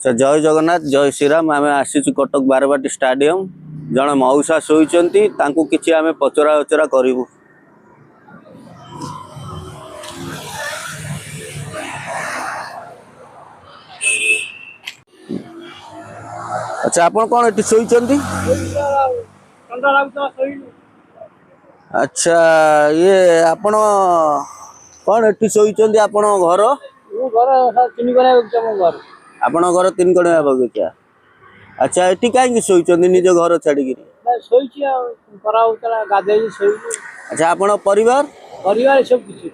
से जय जगन्नाथ जय श्रीराम आम आसी कटक बारवाटी स्टाडियम जड़े मऊसा शोती किसी आम पचरा उचरा करूँ। अच्छा आप कौन ये शोती? अच्छा ये आपण कौन ये शोती आप घर आपण घर 3 कणिया बगीचा। अच्छा ये कहीं शोती निज घर छाड़ी? अच्छा आप परिवार परिवार सब किसी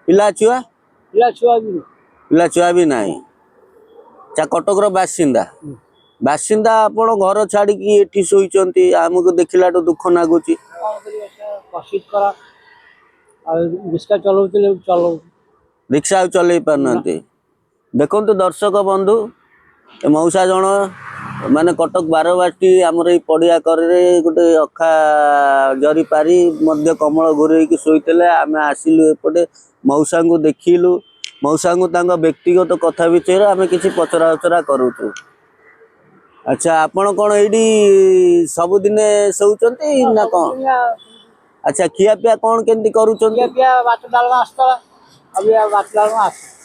पिला छुआ पिला छुआ भी ना? अच्छा कटक बासिंदा बासिंदा आपण घर छाड़ी ये शोती आमको देखला दुख लगुच। रिक्शा चलो रिक्शा चल पार देखु दर्शक बंधु मऊसा जन माने कटक बारवाटी आमर ये पड़िया करे गोटे अखा जरी पारी मध्य कमल घूरे शोते आम आसिलु एपटे मऊसा को देखिलु मऊसा को व्यक्तिगत कथा विषय आम किसी पचरा उचरा करूँ। अच्छा आपण कौन ये सबुदिन शोचती ना कौन? अच्छा खिया पिया कौन केमती करूँ?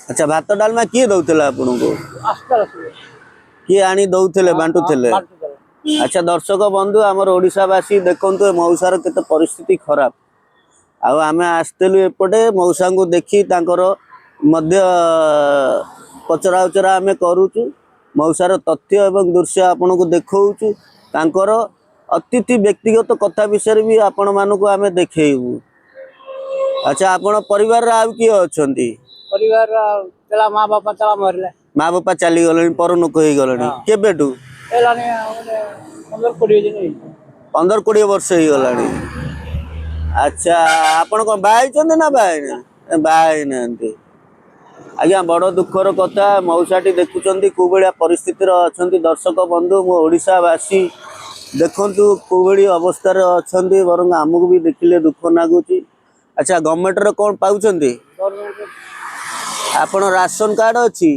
अच्छा भात डालमा किए दौला आपन को किए आनी दौले बांटुले? अच्छा दर्शक बंधु आमर ओडिशावासी देखते मऊसार केते परिस्थिति खराब आम आसलु एपटे मऊसा को देखी मध्य पचरा उचरा आम करुचु मऊसार तथ्य एवं दृश्य आपण को देखौचु तांकर अतिथि व्यक्तिगत कथा विषय भी आपण मानक आम देखू। अच्छा आपण परिवार आ किए अच्छी? परिवार चला माँ बापा चला मरले माँ बापा चली गले परलोक हो गले केबेठू? 15-20 वर्ष हो गला। अच्छा आपण कौन बाहर ना बाहर ना? आज्ञा बड़ दुखर कथा मऊसाटी देखुं कौ भाया परिस्थिति अच्छा दर्शक बंधु मो ओडिशावासी देखु कौ भाई अवस्था अच्छा बर आमको भी देखिले दुख लगुच। अच्छा गवर्नमेंट रो कौन पाउछ? आपण राशन कार्ड अच्छी?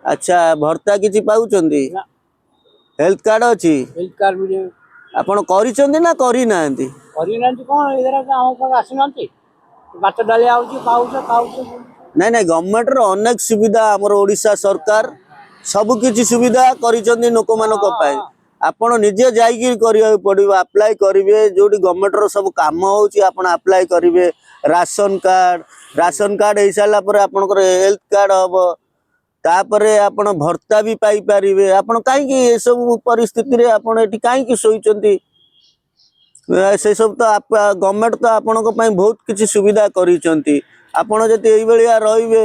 अच्छा भर्ता किसी पाउछ? हेल्थ कार्ड अच्छी? हेल्थ कार्ड भी आपण करिसेंती ना करी नांती? बात डाली नहीं नहीं गवर्नमेंट रो अनेक सुविधा आमर ओडिशा सरकार सब किछि सुविधा करिसेंती लोक मानक पाए आपण निजे जाइए करिया पड़िबो अप्लाई करिवे जोडी गवर्नमेंट रो सब काम होउची आपण अप्लाई करिवे राशन कार्ड हो सारा पर आपनकर हेल्थ कार्ड हम तापरे आपण भर्ता भी पाई पारिबे आपण काहे ये सब परिस्थिति रे आपण एठी काहे सोइचंती से सब तो गवर्नमेंट तो आपण को पई बहुत किछि सुविधा करिसंती आपण जति एई बलिया रहिबे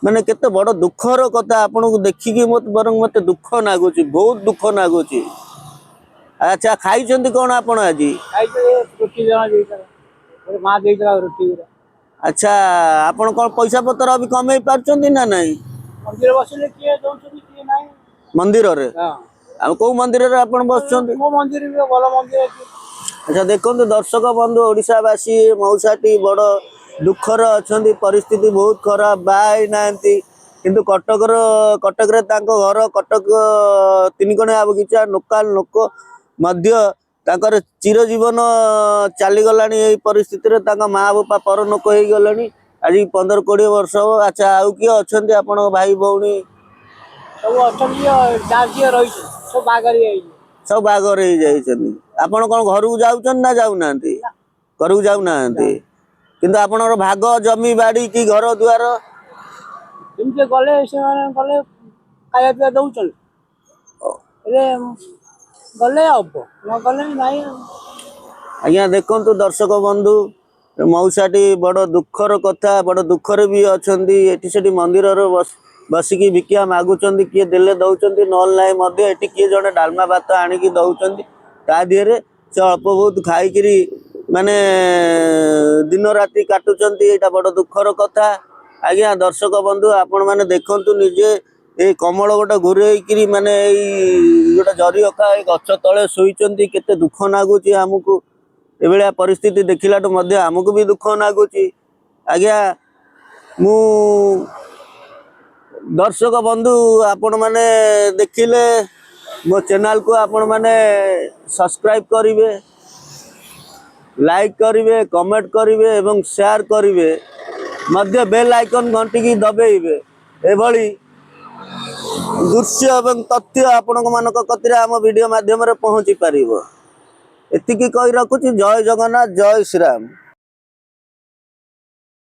माने केते बड़ दुखर कथा आपण को देखिकी मत दुख लागुच बहुत दुख लागुच। अच्छा खाइचंती कोन आपण आज? रोटी माँ देइतला रोटी। अच्छा आपण कोन पैसा पत्र अभी कमाई पारचंती ना नहीं? मंदिर बसले किए दउछंती किए नाही मंदिर रे? हां को मंदिर रे आपण बसचंती? को मंदिर भी भलो मंदिर अछि। अच्छा देखो दर्शक बंधु ओडिशावासी मऊसाटी बड़ दुखर अच्छा परिस्थिति बहुत खराब बाहर नांती किंतु कटक रे तांको घर कटक 3 कणिया बगीचा लोकाल लोक मध्य तांकर चिरजीवन चलीगलानी ये परिस्थिति रे तांका माँ बापा परलोक हो गलानी आज 15-20 वर्ष। अच्छा आउ किए अच्छा आपण भाई भौणी? सब अच्छा सब बागर हो जाइछन। आपण कोन घर को जाउछन ना जाउना? घर को जाउना किंतु आपनर भाग जमी बाड़ी की घर दुआर इनके गले से गले खाया पिया दउछन रे गले अब न गले नाही। आज्ञा देखंतु दर्शक बंधु मऊसाटी बड़ दुखर कथा बड़ दुखरे भी अच्छी एटी सेठी मंदिर बसिकी भिकिया मागुचंती किए देले दउचंती नल नाही मध्य एटी किए जने डालमा भात आनिकी दउचंती ता दिहरे से अल्प बहुत खाइकिरी माने दिन राति काटुचंती एटा बड़ दुखर कथा। आज्ञा दर्शक बंधु आपण माने देखंतु निजे ए कमल गोटे घूरेकरी माने गोटे जरी अखा गछ तले शोइचंती केते दुख लागुची आमको एभलिया परिस्थिति देखिलाटू मध्य आमको भी दुख लागुची। आज्ञा मु दर्शक बंधु आपण माने देखिले मो चैनल को आपण माने सब्सक्राइब करिवे, लाइक करिवे, कमेंट करिवे एवं शेयर करिवे, मध्य बेल आइकन घंटी की दबेइबे। एभली दृश्य एवं तथ्य आपण मानक कतिरे आम वीडियो माध्यम रे पहुंची पारिबो। एतिकी कहि रखुची। जय जगन्नाथ, जय श्री राम।